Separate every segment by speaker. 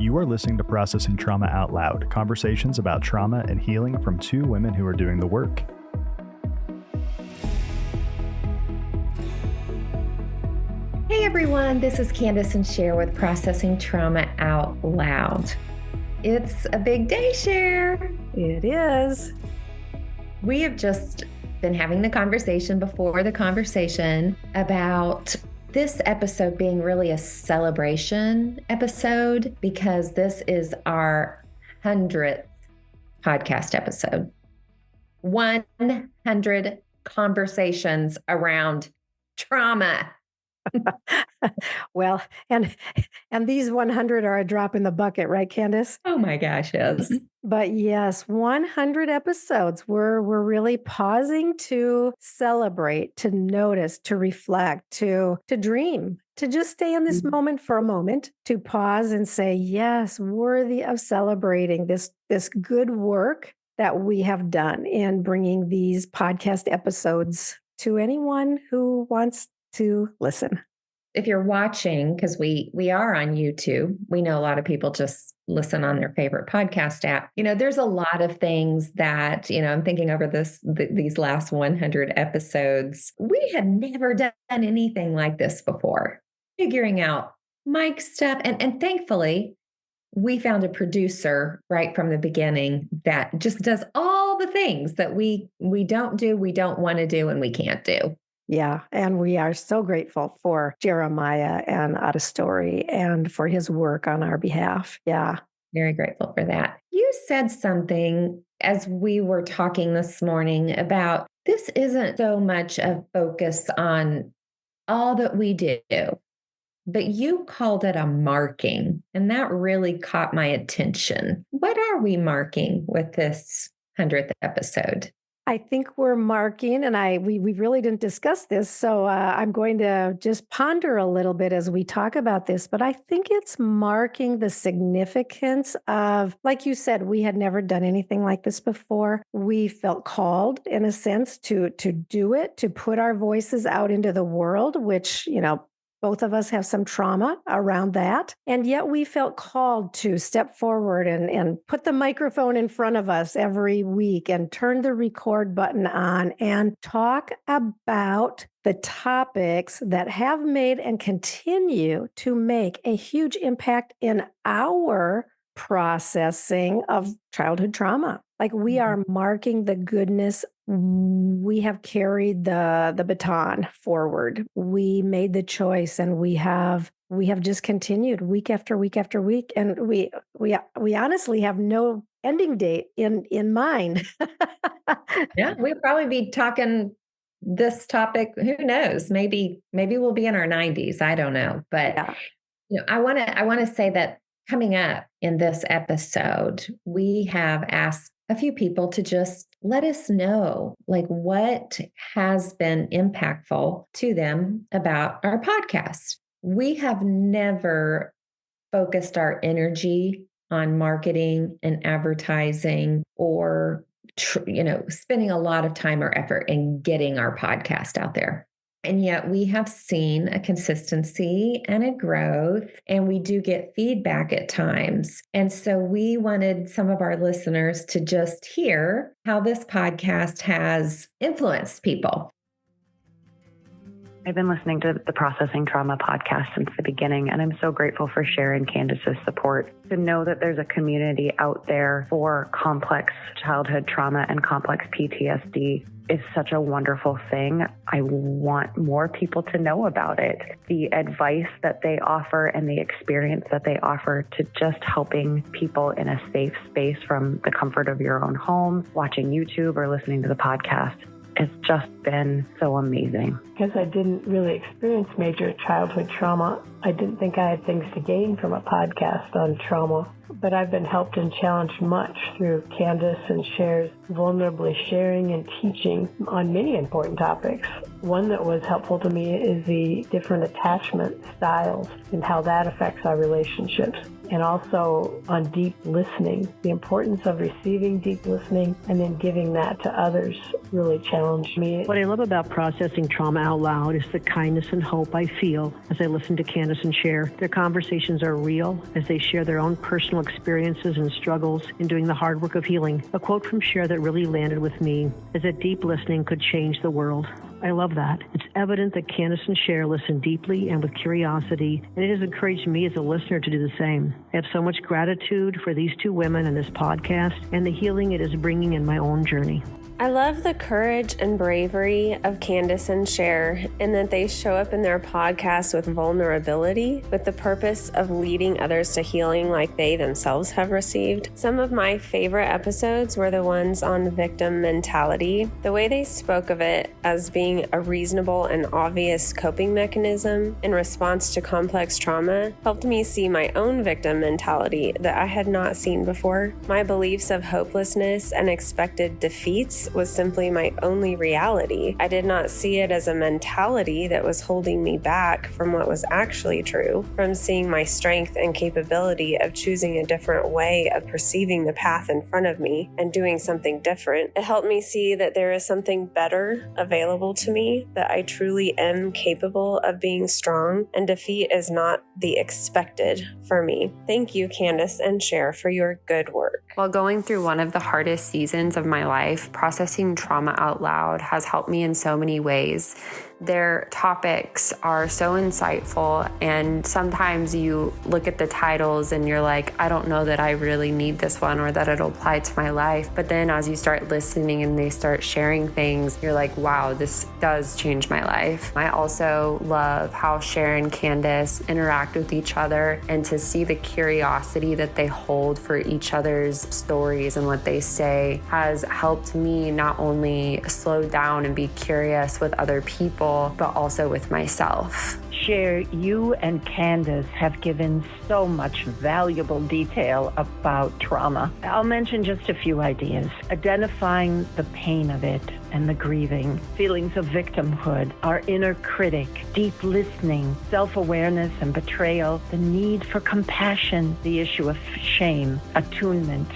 Speaker 1: You are listening to Processing Trauma Out Loud, conversations about trauma and healing from two women who are doing the work.
Speaker 2: Hey everyone, this is Kandace and Sher with Processing Trauma Out Loud. It's a big day, Sher.
Speaker 3: It is.
Speaker 2: We have just been having the conversation before the conversation about this episode being really a celebration episode because this is our 100th podcast episode. 100 conversations around trauma.
Speaker 3: Well, and these 100 are a drop in the bucket, right, Kandace?
Speaker 2: Oh my gosh, yes.
Speaker 3: But yes, 100 episodes. We're really pausing to celebrate, to notice, to reflect, to dream, to just stay in this moment for a moment, to pause and say, yes, worthy of celebrating this good work that we have done in bringing these podcast episodes to anyone who wants to listen.
Speaker 2: If you're watching, because we are on YouTube, we know a lot of people just listen on their favorite podcast app. You know, there's a lot of things that, I'm thinking over these last 100 episodes. We had never done anything like this before, figuring out mic stuff. And thankfully, we found a producer right from the beginning that just does all the things that we don't do, we don't want to do, and we can't do.
Speaker 3: Yeah, and we are so grateful for Jeremiah and Story and for his work on our behalf. Yeah.
Speaker 2: Very grateful for that. You said something as we were talking this morning about this isn't so much a focus on all that we do, but you called it a marking, and that really caught my attention. What are we marking with this 100th episode?
Speaker 3: I think we're marking, and we really didn't discuss this, so I'm going to just ponder a little bit as we talk about this, but I think it's marking the significance of, like you said, we had never done anything like this before. We felt called, in a sense, to do it, to put our voices out into the world, which, both of us have some trauma around that. And yet we felt called to step forward and put the microphone in front of us every week and turn the record button on and talk about the topics that have made and continue to make a huge impact in our processing of childhood trauma. Like we are marking the goodness. We have carried the baton forward. We made the choice, and we have just continued week after week after week, and we honestly have no ending date in mind.
Speaker 2: Yeah, we'll probably be talking this topic. Who knows? Maybe we'll be in our 90s. I don't know, but yeah. I want to say that coming up in this episode, we have asked a few people to just let us know, like, what has been impactful to them about our podcast. We have never focused our energy on marketing and advertising or, spending a lot of time or effort in getting our podcast out there. And yet we have seen a consistency and a growth, and we do get feedback at times. And so we wanted some of our listeners to just hear how this podcast has influenced people.
Speaker 4: I've been listening to the Processing Trauma podcast since the beginning, and I'm so grateful for Sher and Kandace's support. To know that there's a community out there for complex childhood trauma and complex PTSD is such a wonderful thing. I want more people to know about it. The advice that they offer and the experience that they offer to just helping people in a safe space from the comfort of your own home, watching YouTube or listening to the podcast. It's just been so amazing.
Speaker 5: Because I didn't really experience major childhood trauma, I didn't think I had things to gain from a podcast on trauma. But I've been helped and challenged much through Kandace and Sher's vulnerably sharing and teaching on many important topics. One that was helpful to me is the different attachment styles and how that affects our relationships. And also on deep listening, the importance of receiving deep listening and then giving that to others really challenged me.
Speaker 6: What I love about Processing Trauma
Speaker 5: out loud is the kindness and hope I feel as I listen to Kandace and Sher. Their conversations are real as they share their own personal experiences and struggles in doing the hard work of healing. A quote from Sher that really landed with me is that deep listening could change the world. I love that. It's evident that Kandace and Sher listen deeply and with curiosity, and it has encouraged me as a listener to do the same. I have so much gratitude for these two women and this podcast and the healing it is bringing in my own journey.
Speaker 6: I love the courage and bravery of Kandace and Sher, and that they show up in their podcast with vulnerability, with the purpose of leading others to healing like they themselves have received. Some of my favorite episodes were the ones on victim mentality. The way they spoke of it as being a reasonable and obvious coping mechanism in response to complex trauma helped me see my own victim mentality that I had not seen before. My beliefs of hopelessness and expected defeats was simply my only reality. I did not see it as a mentality that was holding me back from what was actually true, from seeing my strength and capability of choosing a different way of perceiving the path in front of me and doing something different. It helped me see that there is something better available to me, that I truly am capable of being strong, and defeat is not the expected for me. Thank you, Kandace and Sher, for your good work. While going through one of the hardest seasons of my life, processing trauma out loud has helped me in so many ways. Their topics are so insightful, and sometimes you look at the titles and you're like, I don't know that I really need this one or that it'll apply to my life. But then as you start listening and they start sharing things, you're like, wow, this does change my life. I also love how Sher and Kandace interact with each other, and to see the curiosity that they hold for each other's stories and what they say has helped me not only slow down and be curious with other people, but also with myself.
Speaker 7: Sher, you and Kandace have given so much valuable detail about trauma. I'll mention just a few ideas. Identifying the pain of it and the grieving, feelings of victimhood, our inner critic, deep listening, self-awareness and betrayal, the need for compassion, the issue of shame, attunement,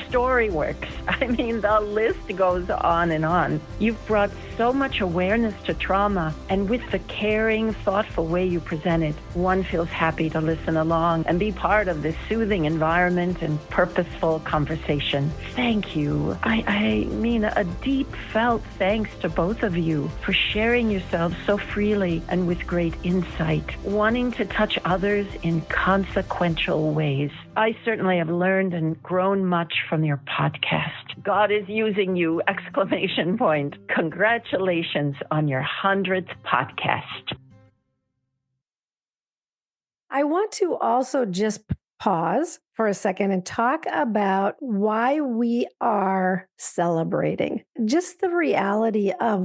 Speaker 7: StoryWorks. I mean, the list goes on and on. You've brought so much awareness to trauma, and with the caring, thoughtful way you present it, one feels happy to listen along and be part of this soothing environment and purposeful conversation. Thank you. I mean a deep felt thanks to both of you for sharing yourselves so freely and with great insight, wanting to touch others in consequential ways. I certainly have learned and grown much from your podcast. God is using you! ! Congratulations on your 100th podcast.
Speaker 3: I want to also just pause for a second and talk about why we are celebrating. Just the reality of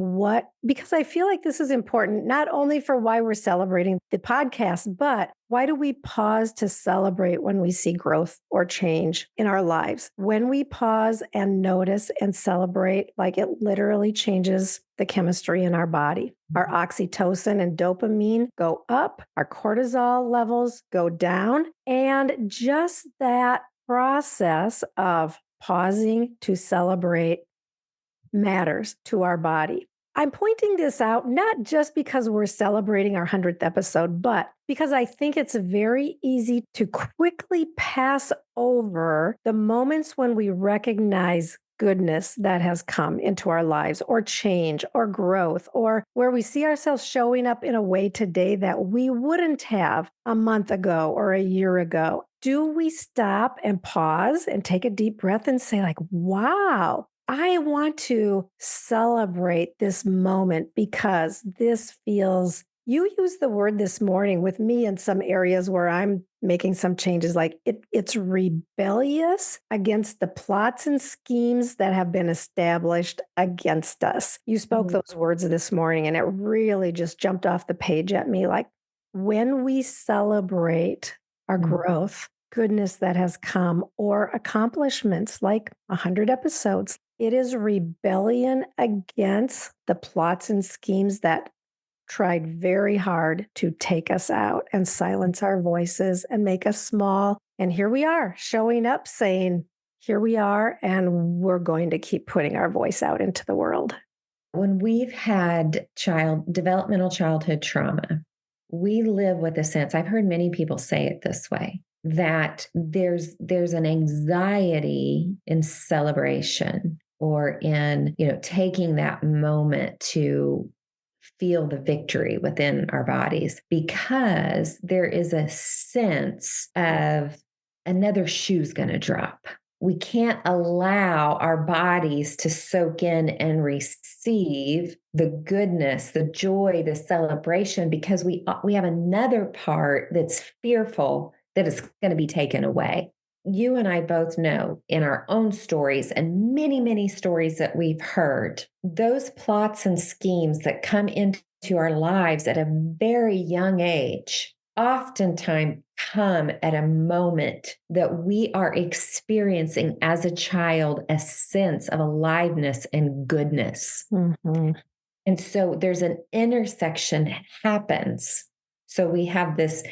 Speaker 3: because I feel like this is important, not only for why we're celebrating the podcast, but why do we pause to celebrate when we see growth or change in our lives? When we pause and notice and celebrate, like it literally changes the chemistry in our body. Our oxytocin and dopamine go up, our cortisol levels go down, and just that process of pausing to celebrate matters to our body. I'm pointing this out not just because we're celebrating our 100th episode, but because I think it's very easy to quickly pass over the moments when we recognize goodness that has come into our lives, or change, or growth, or where we see ourselves showing up in a way today that we wouldn't have a month ago or a year ago. Do we stop and pause and take a deep breath and say, like, wow, I want to celebrate this moment because this feels, you used the word this morning with me in some areas where I'm making some changes, like it's rebellious against the plots and schemes that have been established against us. You spoke those words this morning, and it really just jumped off the page at me. Like, when we celebrate our growth, goodness that has come, or accomplishments like 100 episodes, it is rebellion against the plots and schemes that tried very hard to take us out and silence our voices and make us small. And here we are showing up saying, here we are, and we're going to keep putting our voice out into the world.
Speaker 2: when we've had developmental childhood trauma, we live with a sense, I've heard many people say it this way, that there's an anxiety in celebration or in, taking that moment to feel the victory within our bodies, because there is a sense of another shoe's going to drop. We can't allow our bodies to soak in and receive the goodness, the joy, the celebration, because we have another part that's fearful that it's going to be taken away. You and I both know in our own stories and many, many stories that we've heard, those plots and schemes that come into our lives at a very young age oftentimes come at a moment that we are experiencing as a child a sense of aliveness and goodness.
Speaker 3: Mm-hmm.
Speaker 2: And so there's an intersection happens. So we have this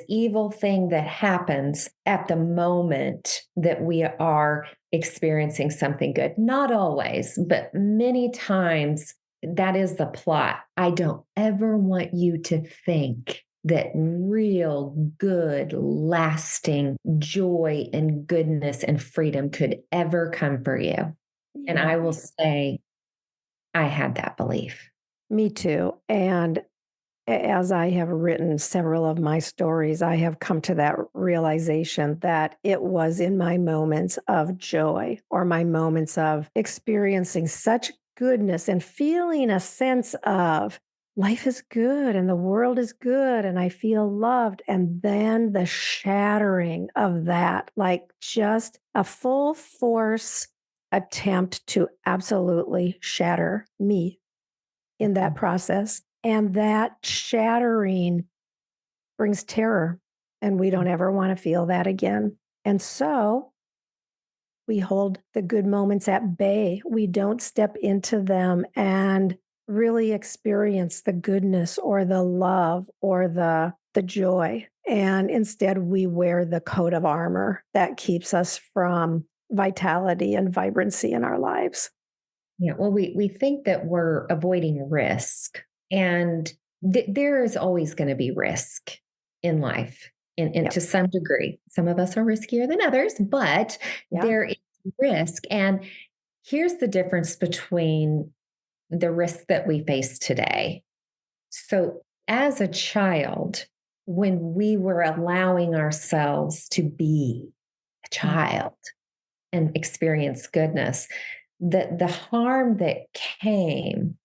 Speaker 2: evil thing that happens at the moment that we are experiencing something good. Not always, but many times that is the plot. I don't ever want you to think that real good, lasting joy and goodness and freedom could ever come for you. Yeah. And I will say, I had that belief.
Speaker 3: Me too. And as I have written several of my stories, I have come to that realization that it was in my moments of joy or my moments of experiencing such goodness and feeling a sense of life is good and the world is good and I feel loved. And then the shattering of that, like just a full force attempt to absolutely shatter me in that process. And that shattering brings terror, and we don't ever want to feel that again. And so we hold the good moments at bay. We don't step into them and really experience the goodness or the love or the joy. And instead, we wear the coat of armor that keeps us from vitality and vibrancy in our lives.
Speaker 2: Yeah, well, we think that we're avoiding risk, and there is always going to be risk in life, and to some degree. Some of us are riskier than others, but there is risk. And here's the difference between the risk that we face today. So, as a child, when we were allowing ourselves to be a child and experience goodness, the harm that came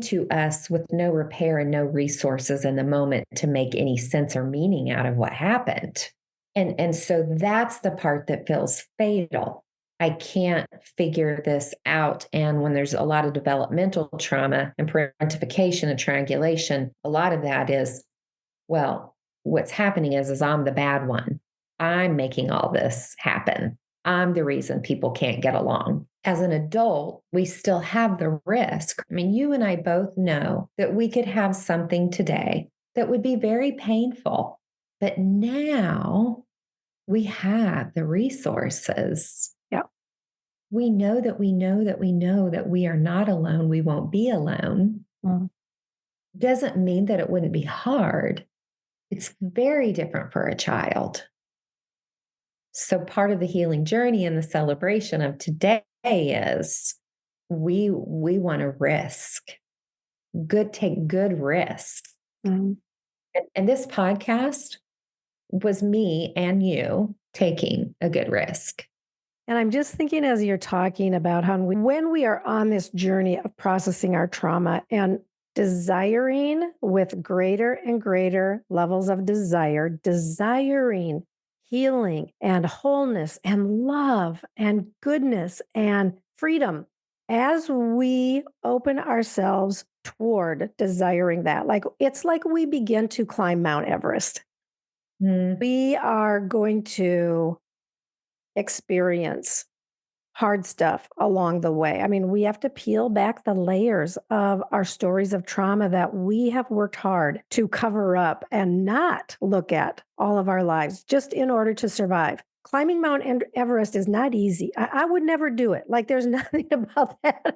Speaker 2: to us with no repair and no resources in the moment to make any sense or meaning out of what happened. And so that's the part that feels fatal. I can't figure this out. And when there's a lot of developmental trauma and parentification and triangulation, a lot of that is, well, what's happening is I'm the bad one. I'm making all this happen. I'm the reason people can't get along. As an adult, we still have the risk. I mean, you and I both know that we could have something today that would be very painful, but now we have the resources.
Speaker 3: Yeah.
Speaker 2: We know that we know that we know that we are not alone. We won't be alone. Doesn't mean that it wouldn't be hard. It's very different for a child. So part of the healing journey and the celebration of today is we want to take good risks. And this podcast was me and you taking a good risk.
Speaker 3: And I'm just thinking as you're talking about how when we are on this journey of processing our trauma and desiring with greater and greater levels of desiring healing and wholeness and love and goodness and freedom, as we open ourselves toward desiring that, it's like we begin to climb Mount Everest. We are going to experience hard stuff along the way. I mean, we have to peel back the layers of our stories of trauma that we have worked hard to cover up and not look at all of our lives just in order to survive. climbing Mount Everest is not easy. I would never do it. Like there's nothing about that.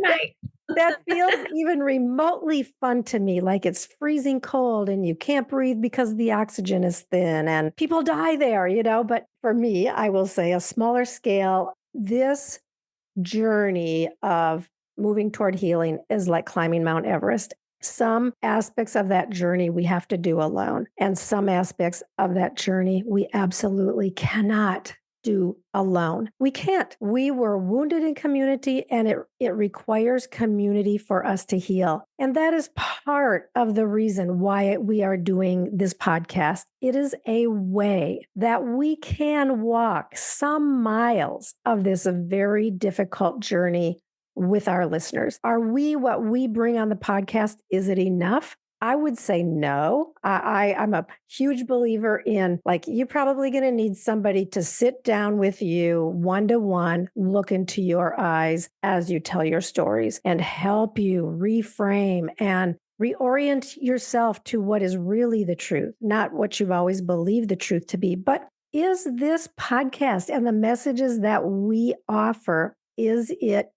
Speaker 2: Right.
Speaker 3: That feels even remotely fun to me. Like it's freezing cold and you can't breathe because the oxygen is thin and people die there, But for me, I will say a smaller scale, this journey of moving toward healing is like climbing Mount Everest. Some aspects of that journey we have to do alone, and some aspects of that journey we absolutely cannot do alone. We can't. We were wounded in community, and it requires community for us to heal. And that is part of the reason why we are doing this podcast. It is a way that we can walk some miles of this very difficult journey with our listeners. Are we what we bring on the podcast? Is it enough? I would say no. I'm a huge believer in like, you're probably going to need somebody to sit down with you one-to-one, look into your eyes as you tell your stories and help you reframe and reorient yourself to what is really the truth, not what you've always believed the truth to be. But is this podcast and the messages that we offer, is it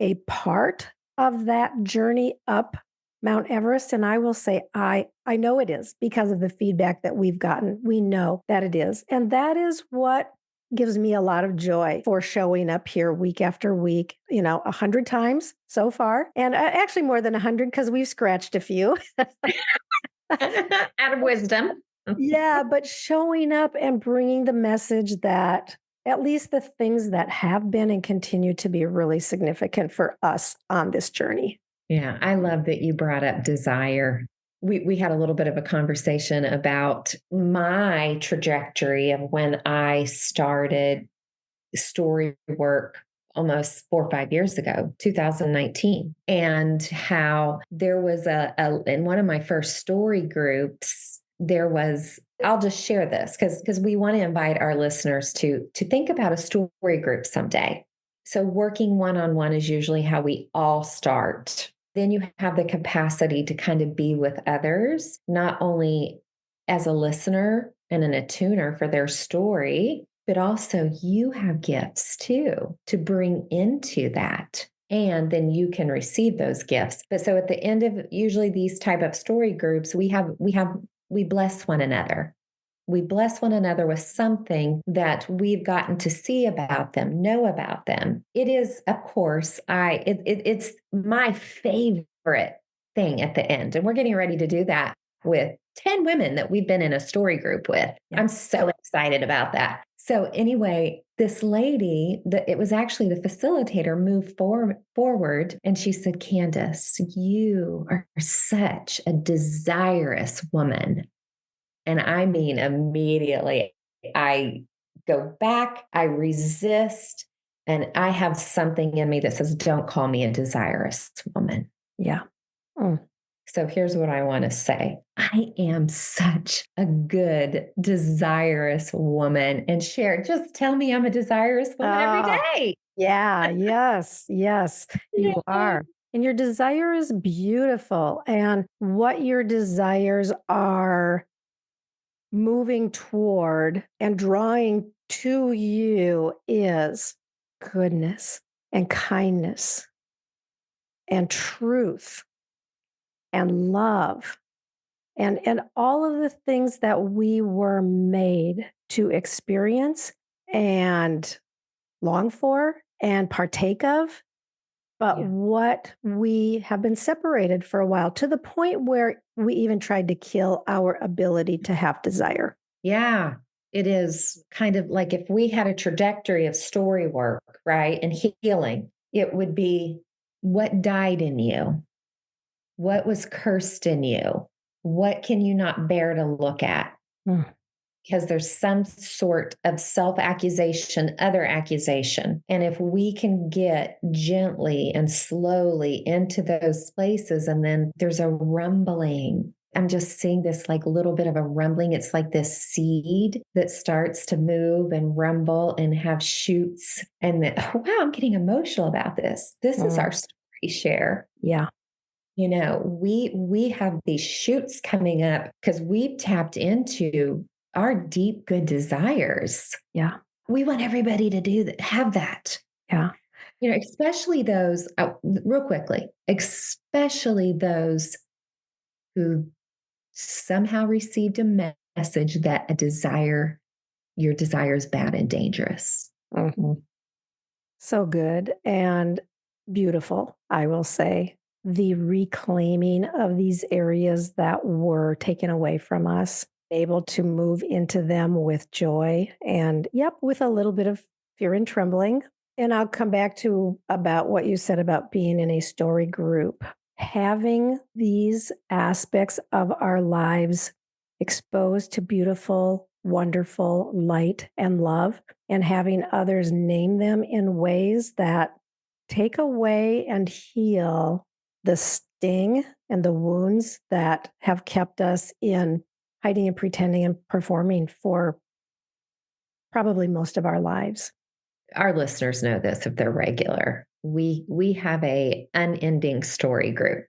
Speaker 3: a part of that journey up Mount Everest? And I will say, I know it is because of the feedback that we've gotten. We know that it is. And that is what gives me a lot of joy for showing up here week after week, 100 times so far. And actually more than 100 because we've scratched a few.
Speaker 2: Out of wisdom.
Speaker 3: Yeah, but showing up and bringing the message that at least the things that have been and continue to be really significant for us on this journey.
Speaker 2: Yeah, I love that you brought up desire. We had a little bit of a conversation about my trajectory of when I started story work almost 4 or 5 years ago, 2019, and how there was in one of my first story groups, there was, I'll just share this because we want to invite our listeners to think about a story group someday. So working one-on-one is usually how we all start. Then you have the capacity to kind of be with others, not only as a listener and an attuner for their story, but also you have gifts too to bring into that. And then you can receive those gifts. But so at the end of usually these type of story groups, we bless one another. We bless one another with something that we've gotten to see about them, know about them. It is, of course, it's my favorite thing at the end. And we're getting ready to do that with 10 women that we've been in a story group with. Yeah. I'm so excited about that. So anyway, this lady, it was actually the facilitator, moved forward and she said, Kandace, you are such a desirous woman. And I mean, immediately I go back, I resist, and I have something in me that says, don't call me a desirous woman.
Speaker 3: Yeah. Mm.
Speaker 2: So here's what I want to say. I am such a good, desirous woman. And Sher, just tell me I'm a desirous woman every day.
Speaker 3: Yeah. Yes. You are. And your desire is beautiful. And what your desires are moving toward and drawing to you is goodness and kindness and truth and love and all of the things that we were made to experience and long for and partake of. But what we have been separated for a while to the point where we even tried to kill our ability to have desire.
Speaker 2: Yeah, it is kind of like if we had a trajectory of story work, right, and healing, it would be what died in you? What was cursed in you? What can you not bear to look at? Because there's some sort of self-accusation, other accusation. And if we can get gently and slowly into those places, and then there's a rumbling. I'm just seeing this like little bit of a rumbling. It's like this seed that starts to move and rumble and have shoots. And then, wow, I'm getting emotional about this. This is our story, Sher.
Speaker 3: Yeah.
Speaker 2: We have these shoots coming up because we've tapped into our deep, good desires.
Speaker 3: Yeah.
Speaker 2: We want everybody to do that, have that.
Speaker 3: Yeah.
Speaker 2: Especially those, real quickly, especially those who somehow received a message that your desire is bad and dangerous.
Speaker 3: Mm-hmm. So good and beautiful, I will say. The reclaiming of these areas that were taken away from us, able to move into them with joy and, yep, with a little bit of fear and trembling. And I'll come back to about what you said about being in a story group. Having these aspects of our lives exposed to beautiful, wonderful light and love, and having others name them in ways that take away and heal the sting and the wounds that have kept us in hiding and pretending and performing for probably most of our lives.
Speaker 2: Our listeners know this if they're regular. We have a unending story group.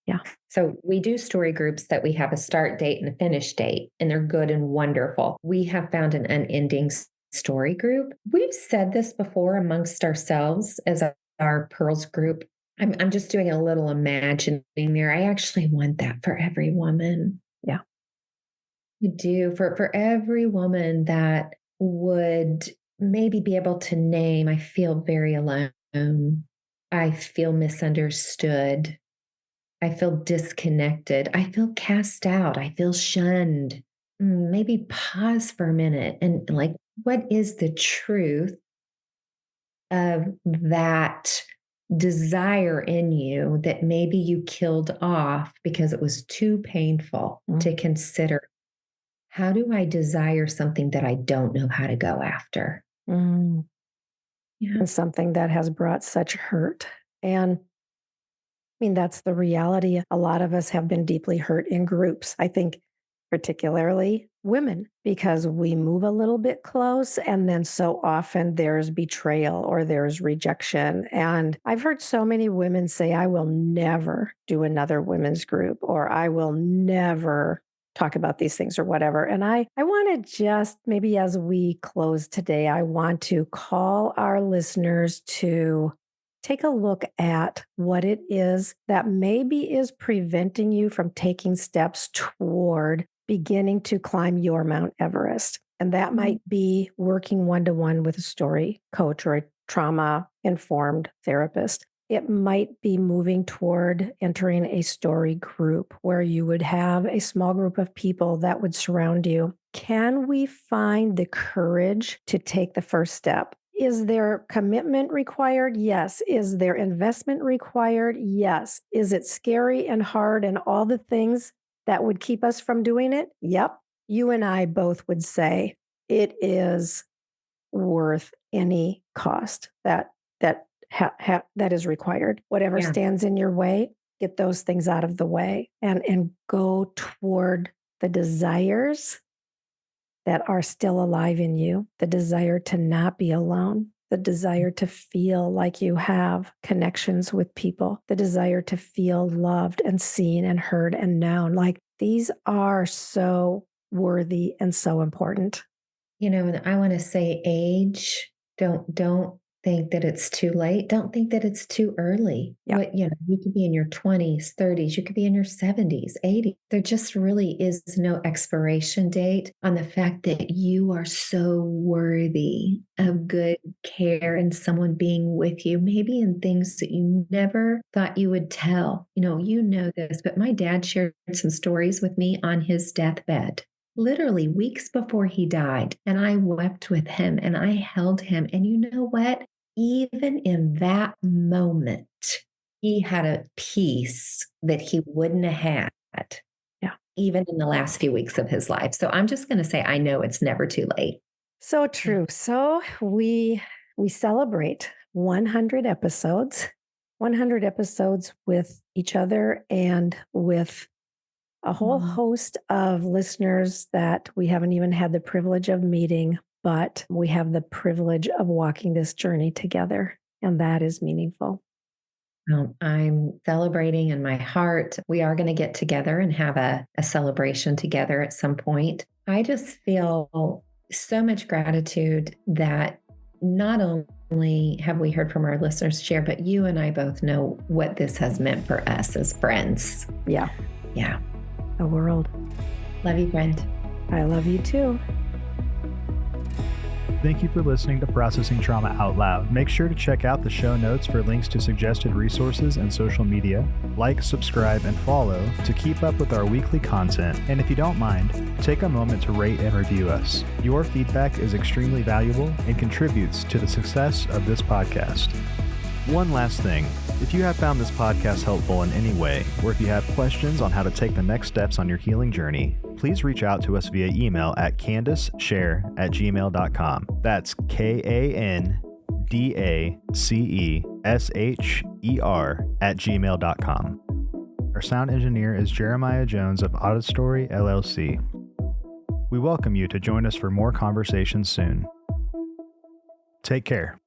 Speaker 3: Yeah.
Speaker 2: So we do story groups that we have a start date and a finish date, and they're good and wonderful. We have found an unending story group. We've said this before amongst ourselves as our Pearls group. I'm just doing a little imagining there. I actually want that for every woman.
Speaker 3: Yeah.
Speaker 2: You do for every woman that would maybe be able to name, I feel very alone. I feel misunderstood. I feel disconnected. I feel cast out. I feel shunned. Maybe pause for a minute and like, what is the truth of that desire in you that maybe you killed off because it was too painful to consider? How do I desire something that I don't know how to go after?
Speaker 3: Mm.
Speaker 2: Yeah.
Speaker 3: And something that has brought such hurt. And I mean, that's the reality. A lot of us have been deeply hurt in groups. I think particularly women, because we move a little bit close and then so often there's betrayal or there's rejection. And I've heard so many women say, I will never do another women's group, or I will never talk about these things or whatever. And I want to just maybe as we close today, I want to call our listeners to take a look at what it is that maybe is preventing you from taking steps toward beginning to climb your Mount Everest. And that might be working one-to-one with a story coach or a trauma-informed therapist. It might be moving toward entering a story group where you would have a small group of people that would surround you. Can we find the courage to take the first step? Is there commitment required? Yes. Is there investment required? Yes. Is it scary and hard and all the things that would keep us from doing it? Yep. You and I both would say it is worth any cost that is required. Whatever stands in your way, get those things out of the way and go toward the desires that are still alive in you, the desire to not be alone, the desire to feel like you have connections with people, the desire to feel loved and seen and heard and known. Like these are so worthy and so important.
Speaker 2: And I want to say age, don't think that it's too late. Don't think that it's too early.
Speaker 3: Yep.
Speaker 2: You could be in your 20s, 30s, you could be in your 70s, 80s. There just really is no expiration date on the fact that you are so worthy of good care and someone being with you, maybe in things that you never thought you would tell. You know this, but my dad shared some stories with me on his deathbed, literally weeks before he died. And I wept with him and I held him. And you know what? Even in that moment, he had a peace that he wouldn't have had.
Speaker 3: Yeah.
Speaker 2: Even in the last few weeks of his life. So I'm just going to say, I know it's never too late.
Speaker 3: So true. So we celebrate 100 episodes with each other and with a whole host of listeners that we haven't even had the privilege of meeting, but we have the privilege of walking this journey together. And that is meaningful.
Speaker 2: I'm celebrating in my heart. We are going to get together and have a celebration together at some point. I just feel so much gratitude that not only have we heard from our listeners share, but you and I both know what this has meant for us as friends.
Speaker 3: Yeah.
Speaker 2: Yeah.
Speaker 3: The world.
Speaker 2: Love you, friend.
Speaker 3: I love you too.
Speaker 1: Thank you for listening to Processing Trauma Out Loud. Make sure to check out the show notes for links to suggested resources and social media. Like, subscribe, and follow to keep up with our weekly content. And if you don't mind, take a moment to rate and review us. Your feedback is extremely valuable and contributes to the success of this podcast. One last thing. If you have found this podcast helpful in any way, or if you have questions on how to take the next steps on your healing journey, please reach out to us via email at KandaceSher@gmail.com. That's KandaceSher@gmail.com. Our sound engineer is Jeremiah Jones of Auditory LLC. We welcome you to join us for more conversations soon. Take care.